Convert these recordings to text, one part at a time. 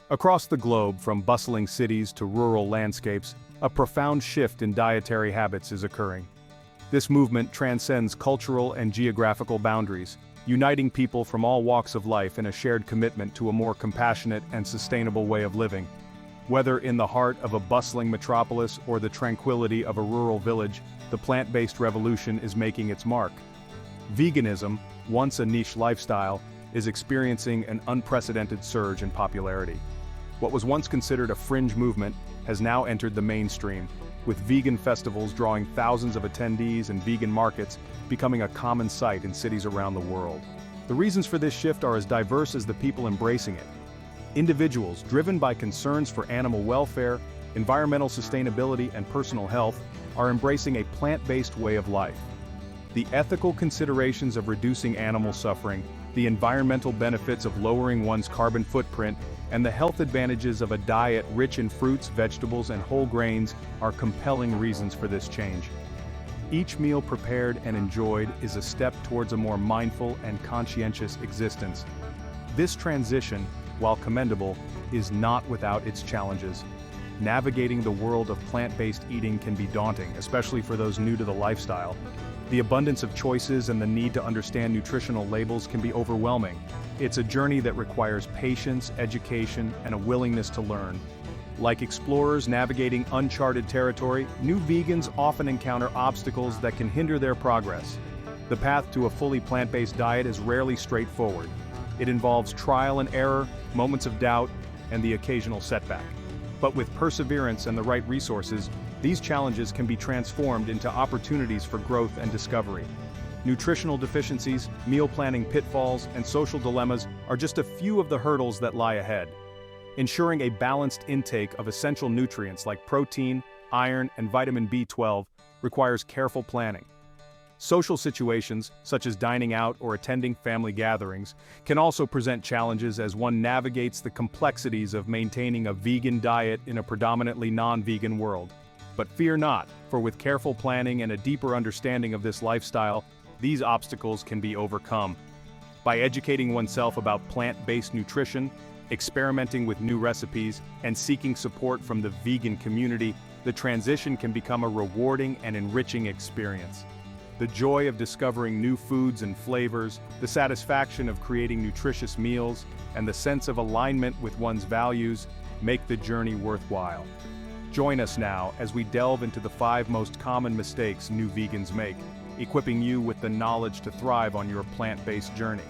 Across the globe, from bustling cities to rural landscapes, a profound shift in dietary habits is occurring. This movement transcends cultural and geographical boundaries, uniting people from all walks of life in a shared commitment to a more compassionate and sustainable way of living. Whether in the heart of a bustling metropolis or the tranquility of a rural village, the plant-based revolution is making its mark. Veganism, once a niche lifestyle, is experiencing an unprecedented surge in popularity. What was once considered a fringe movement has now entered the mainstream, with vegan festivals drawing thousands of attendees and vegan markets becoming a common sight in cities around the world. The reasons for this shift are as diverse as the people embracing it. Individuals driven by concerns for animal welfare, environmental sustainability, and personal health are embracing a plant-based way of life. The ethical considerations of reducing animal suffering, the environmental benefits of lowering one's carbon footprint, and the health advantages of a diet rich in fruits, vegetables, and whole grains are compelling reasons for this change. Each meal prepared and enjoyed is a step towards a more mindful and conscientious existence. This transition, while commendable, is not without its challenges. Navigating the world of plant-based eating can be daunting, especially for those new to the lifestyle. The abundance of choices and the need to understand nutritional labels can be overwhelming. It's a journey that requires patience, education, and a willingness to learn. Like explorers navigating uncharted territory, new vegans often encounter obstacles that can hinder their progress. The path to a fully plant-based diet is rarely straightforward. It involves trial and error, moments of doubt, and the occasional setback. But with perseverance and the right resources, these challenges can be transformed into opportunities for growth and discovery. Nutritional deficiencies, meal planning pitfalls, and social dilemmas are just a few of the hurdles that lie ahead. Ensuring a balanced intake of essential nutrients like protein, iron, and vitamin B12 requires careful planning. Social situations, such as dining out or attending family gatherings, can also present challenges as one navigates the complexities of maintaining a vegan diet in a predominantly non-vegan world. But fear not, for with careful planning and a deeper understanding of this lifestyle, these obstacles can be overcome. By educating oneself about plant-based nutrition, experimenting with new recipes, and seeking support from the vegan community, the transition can become a rewarding and enriching experience. The joy of discovering new foods and flavors, the satisfaction of creating nutritious meals, and the sense of alignment with one's values make the journey worthwhile. Join us now as we delve into the 5 most common mistakes new vegans make, equipping you with the knowledge to thrive on your plant-based journey.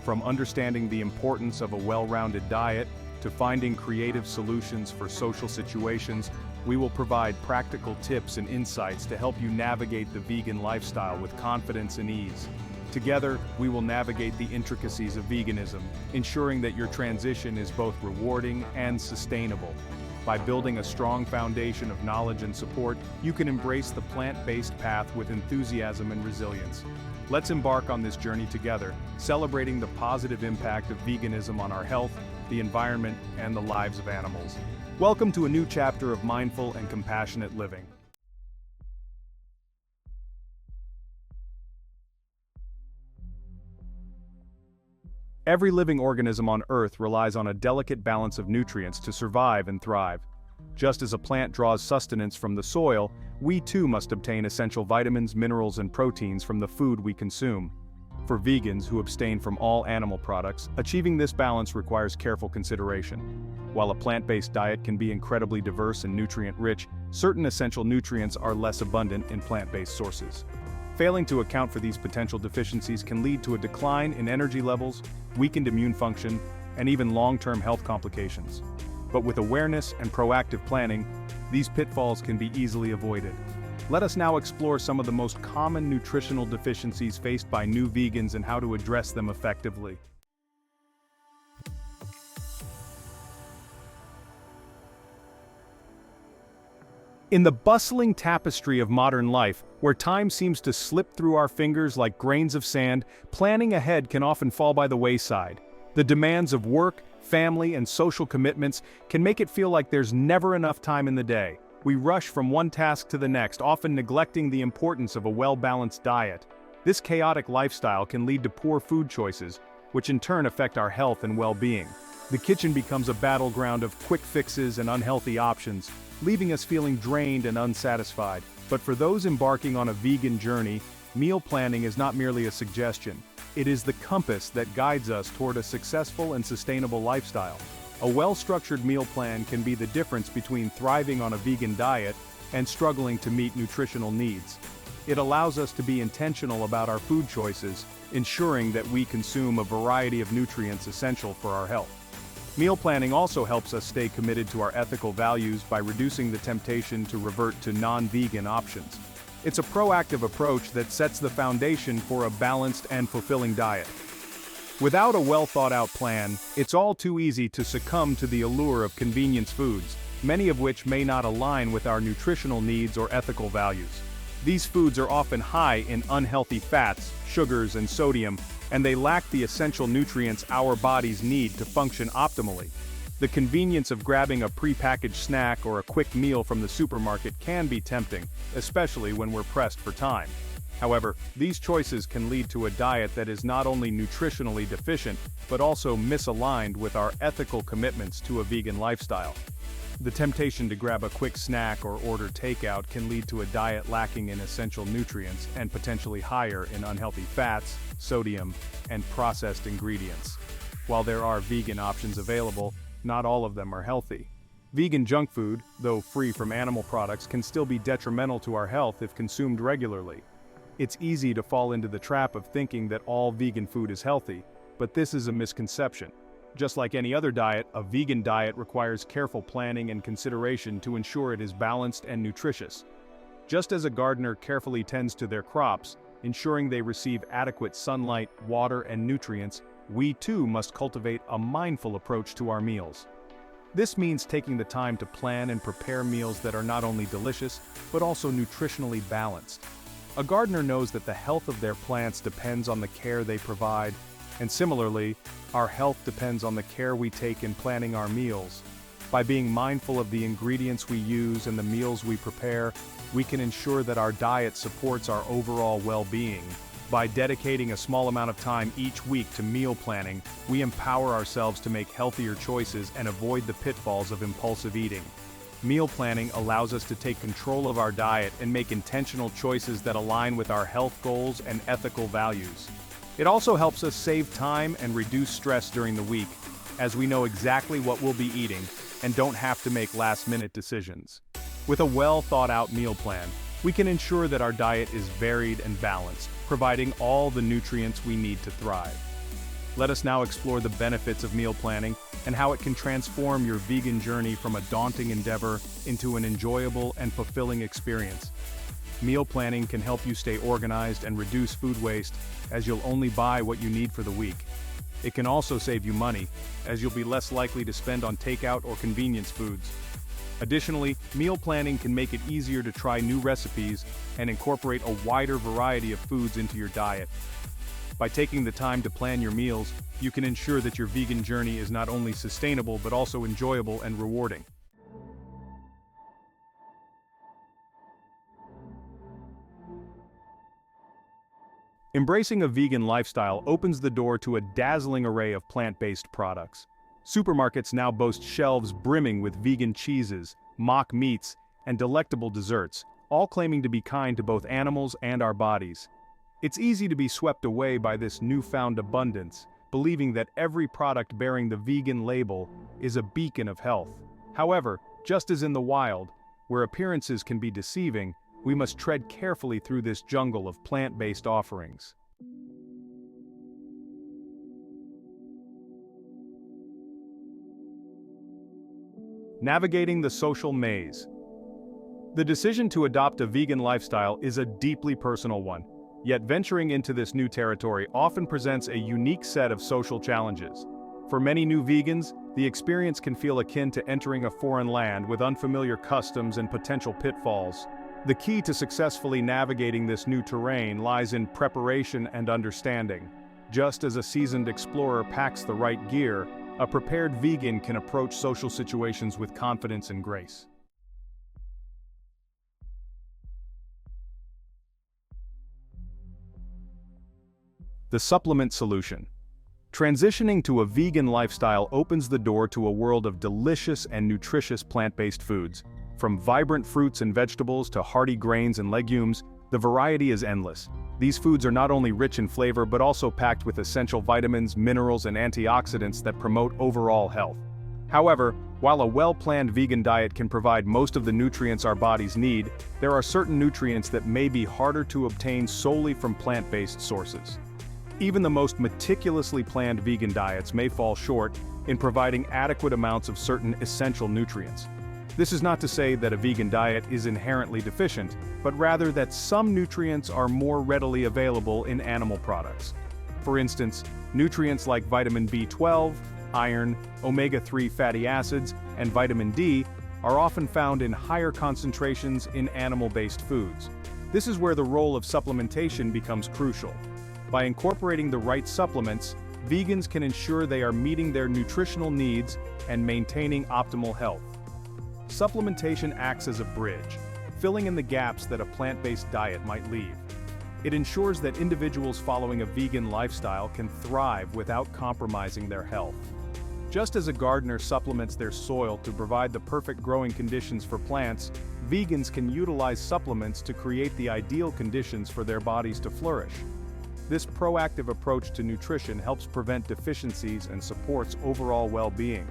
From understanding the importance of a well-rounded diet to finding creative solutions for social situations, we will provide practical tips and insights to help you navigate the vegan lifestyle with confidence and ease. Together, we will navigate the intricacies of veganism, ensuring that your transition is both rewarding and sustainable. By building a strong foundation of knowledge and support, you can embrace the plant-based path with enthusiasm and resilience. Let's embark on this journey together, celebrating the positive impact of veganism on our health, the environment, and the lives of animals. Welcome to a new chapter of mindful and compassionate living. Every living organism on Earth relies on a delicate balance of nutrients to survive and thrive. Just as a plant draws sustenance from the soil, we too must obtain essential vitamins, minerals, and proteins from the food we consume. For vegans who abstain from all animal products, achieving this balance requires careful consideration. While a plant-based diet can be incredibly diverse and nutrient-rich, certain essential nutrients are less abundant in plant-based sources. Failing to account for these potential deficiencies can lead to a decline in energy levels, weakened immune function, and even long-term health complications. But with awareness and proactive planning, these pitfalls can be easily avoided. Let us now explore some of the most common nutritional deficiencies faced by new vegans and how to address them effectively. In the bustling tapestry of modern life, where time seems to slip through our fingers like grains of sand, planning ahead can often fall by the wayside. The demands of work, family, and social commitments can make it feel like there's never enough time in the day. We rush from one task to the next, often neglecting the importance of a well-balanced diet. This chaotic lifestyle can lead to poor food choices, which in turn affect our health and well-being. The kitchen becomes a battleground of quick fixes and unhealthy options, leaving us feeling drained and unsatisfied. But for those embarking on a vegan journey, meal planning is not merely a suggestion. It is the compass that guides us toward a successful and sustainable lifestyle. A well-structured meal plan can be the difference between thriving on a vegan diet and struggling to meet nutritional needs. It allows us to be intentional about our food choices, ensuring that we consume a variety of nutrients essential for our health. Meal planning also helps us stay committed to our ethical values by reducing the temptation to revert to non-vegan options. It's a proactive approach that sets the foundation for a balanced and fulfilling diet. Without a well-thought-out plan, it's all too easy to succumb to the allure of convenience foods, many of which may not align with our nutritional needs or ethical values. These foods are often high in unhealthy fats, sugars, and sodium, and they lack the essential nutrients our bodies need to function optimally. The convenience of grabbing a prepackaged snack or a quick meal from the supermarket can be tempting, especially when we're pressed for time. However, these choices can lead to a diet that is not only nutritionally deficient, but also misaligned with our ethical commitments to a vegan lifestyle. The temptation to grab a quick snack or order takeout can lead to a diet lacking in essential nutrients and potentially higher in unhealthy fats, sodium, and processed ingredients. While there are vegan options available, not all of them are healthy. Vegan junk food, though free from animal products, can still be detrimental to our health if consumed regularly. It's easy to fall into the trap of thinking that all vegan food is healthy, but this is a misconception. Just like any other diet, a vegan diet requires careful planning and consideration to ensure it is balanced and nutritious. Just as a gardener carefully tends to their crops, ensuring they receive adequate sunlight, water, and nutrients, we too must cultivate a mindful approach to our meals. This means taking the time to plan and prepare meals that are not only delicious, but also nutritionally balanced. A gardener knows that the health of their plants depends on the care they provide, and similarly, our health depends on the care we take in planning our meals. By being mindful of the ingredients we use and the meals we prepare, we can ensure that our diet supports our overall well-being. By dedicating a small amount of time each week to meal planning, we empower ourselves to make healthier choices and avoid the pitfalls of impulsive eating. Meal planning allows us to take control of our diet and make intentional choices that align with our health goals and ethical values. It also helps us save time and reduce stress during the week, as we know exactly what we'll be eating and don't have to make last-minute decisions. With a well-thought-out meal plan, we can ensure that our diet is varied and balanced, providing all the nutrients we need to thrive. Let us now explore the benefits of meal planning and how it can transform your vegan journey from a daunting endeavor into an enjoyable and fulfilling experience. Meal planning can help you stay organized and reduce food waste, as you'll only buy what you need for the week. It can also save you money, as you'll be less likely to spend on takeout or convenience foods. Additionally, meal planning can make it easier to try new recipes and incorporate a wider variety of foods into your diet. By taking the time to plan your meals, you can ensure that your vegan journey is not only sustainable but also enjoyable and rewarding. Embracing a vegan lifestyle opens the door to a dazzling array of plant-based products. Supermarkets now boast shelves brimming with vegan cheeses, mock meats, and delectable desserts, all claiming to be kind to both animals and our bodies. It's easy to be swept away by this newfound abundance, believing that every product bearing the vegan label is a beacon of health. However, just as in the wild, where appearances can be deceiving, we must tread carefully through this jungle of plant-based offerings. Navigating the social maze. The decision to adopt a vegan lifestyle is a deeply personal one, yet venturing into this new territory often presents a unique set of social challenges. For many new vegans, the experience can feel akin to entering a foreign land with unfamiliar customs and potential pitfalls. The key to successfully navigating this new terrain lies in preparation and understanding. Just as a seasoned explorer packs the right gear, a prepared vegan can approach social situations with confidence and grace. The supplement solution. Transitioning to a vegan lifestyle opens the door to a world of delicious and nutritious plant-based foods. From vibrant fruits and vegetables to hearty grains and legumes, the variety is endless. These foods are not only rich in flavor but also packed with essential vitamins, minerals, and antioxidants that promote overall health. However, while a well-planned vegan diet can provide most of the nutrients our bodies need, there are certain nutrients that may be harder to obtain solely from plant-based sources. Even the most meticulously planned vegan diets may fall short in providing adequate amounts of certain essential nutrients. This is not to say that a vegan diet is inherently deficient, but rather that some nutrients are more readily available in animal products. For instance, nutrients like vitamin B12, iron, omega-3 fatty acids, and vitamin D are often found in higher concentrations in animal-based foods. This is where the role of supplementation becomes crucial. By incorporating the right supplements, vegans can ensure they are meeting their nutritional needs and maintaining optimal health. Supplementation acts as a bridge, filling in the gaps that a plant-based diet might leave. It ensures that individuals following a vegan lifestyle can thrive without compromising their health. Just as a gardener supplements their soil to provide the perfect growing conditions for plants, vegans can utilize supplements to create the ideal conditions for their bodies to flourish. This proactive approach to nutrition helps prevent deficiencies and supports overall well-being.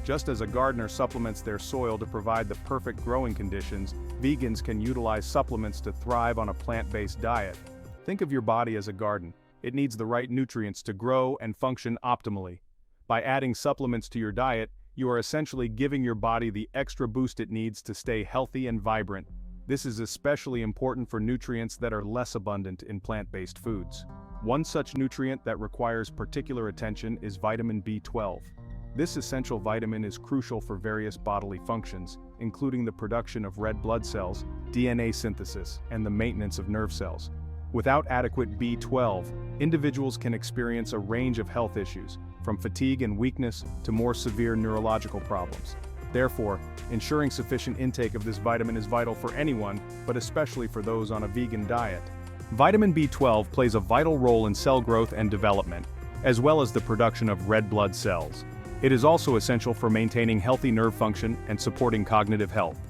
Just as a gardener supplements their soil to provide the perfect growing conditions, vegans can utilize supplements to thrive on a plant-based diet. Think of your body as a garden. It needs the right nutrients to grow and function optimally. By adding supplements to your diet, you are essentially giving your body the extra boost it needs to stay healthy and vibrant. This is especially important for nutrients that are less abundant in plant-based foods. One such nutrient that requires particular attention is vitamin B12. This essential vitamin is crucial for various bodily functions, including the production of red blood cells, DNA synthesis, and the maintenance of nerve cells. Without adequate B12, individuals can experience a range of health issues, from fatigue and weakness to more severe neurological problems. Therefore, ensuring sufficient intake of this vitamin is vital for anyone, but especially for those on a vegan diet. Vitamin B12 plays a vital role in cell growth and development, as well as the production of red blood cells. It is also essential for maintaining healthy nerve function and supporting cognitive health.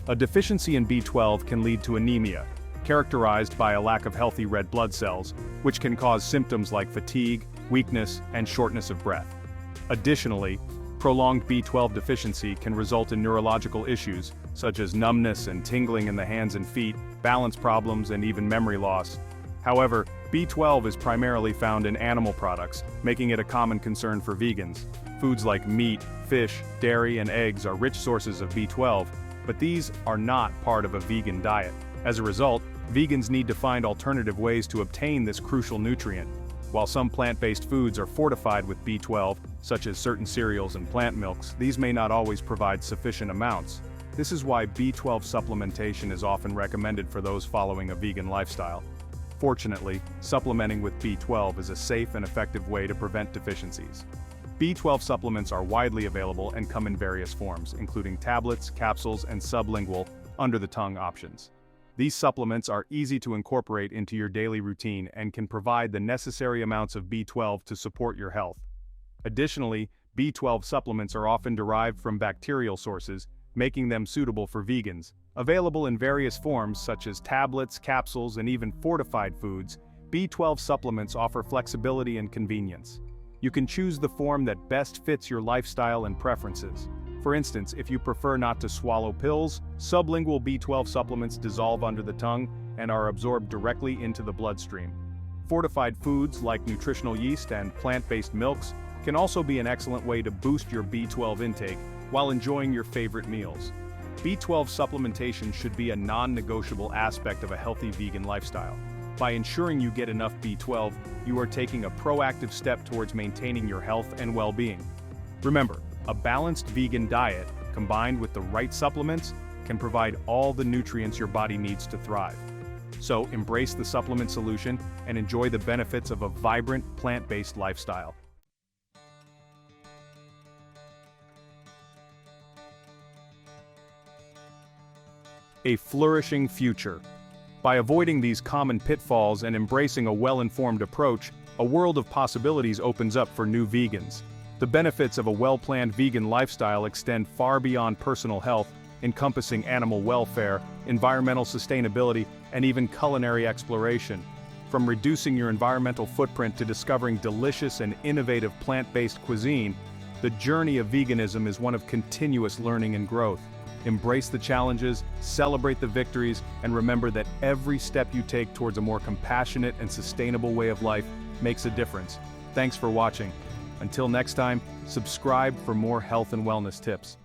A deficiency in B12 can lead to anemia, characterized by a lack of healthy red blood cells, which can cause symptoms like fatigue, weakness, and shortness of breath. Additionally, prolonged B12 deficiency can result in neurological issues, such as numbness and tingling in the hands and feet, balance problems, and even memory loss. However, B12 is primarily found in animal products, making it a common concern for vegans. Foods like meat, fish, dairy, and eggs are rich sources of B12, but these are not part of a vegan diet. As a result, vegans need to find alternative ways to obtain this crucial nutrient. While some plant-based foods are fortified with B12, such as certain cereals and plant milks, these may not always provide sufficient amounts. This is why B12 supplementation is often recommended for those following a vegan lifestyle. Fortunately, supplementing with B12 is a safe and effective way to prevent deficiencies. B12 supplements are widely available and come in various forms, including tablets, capsules, and sublingual, under-the-tongue options. These supplements are easy to incorporate into your daily routine and can provide the necessary amounts of B12 to support your health. Additionally, B12 supplements are often derived from bacterial sources, making them suitable for vegans. Available in various forms such as tablets, capsules, and even fortified foods, B12 supplements offer flexibility and convenience. You can choose the form that best fits your lifestyle and preferences. For instance, if you prefer not to swallow pills, sublingual B12 supplements dissolve under the tongue and are absorbed directly into the bloodstream. Fortified foods like nutritional yeast and plant-based milks can also be an excellent way to boost your B12 intake while enjoying your favorite meals. B12 supplementation should be a non-negotiable aspect of a healthy vegan lifestyle. By ensuring you get enough B12, you are taking a proactive step towards maintaining your health and well-being. Remember, a balanced vegan diet, combined with the right supplements, can provide all the nutrients your body needs to thrive. So embrace the supplement solution and enjoy the benefits of a vibrant, plant-based lifestyle. A flourishing future. By avoiding these common pitfalls and embracing a well-informed approach, A world of possibilities opens up for new vegans. The benefits of a well-planned vegan lifestyle extend far beyond personal health, encompassing animal welfare, environmental sustainability, and even culinary exploration. From reducing your environmental footprint to discovering delicious and innovative plant-based cuisine, the journey of veganism is one of continuous learning and growth. Embrace the challenges, celebrate the victories, and remember that every step you take towards a more compassionate and sustainable way of life makes a difference. Thanks for watching. Until next time, subscribe for more health and wellness tips.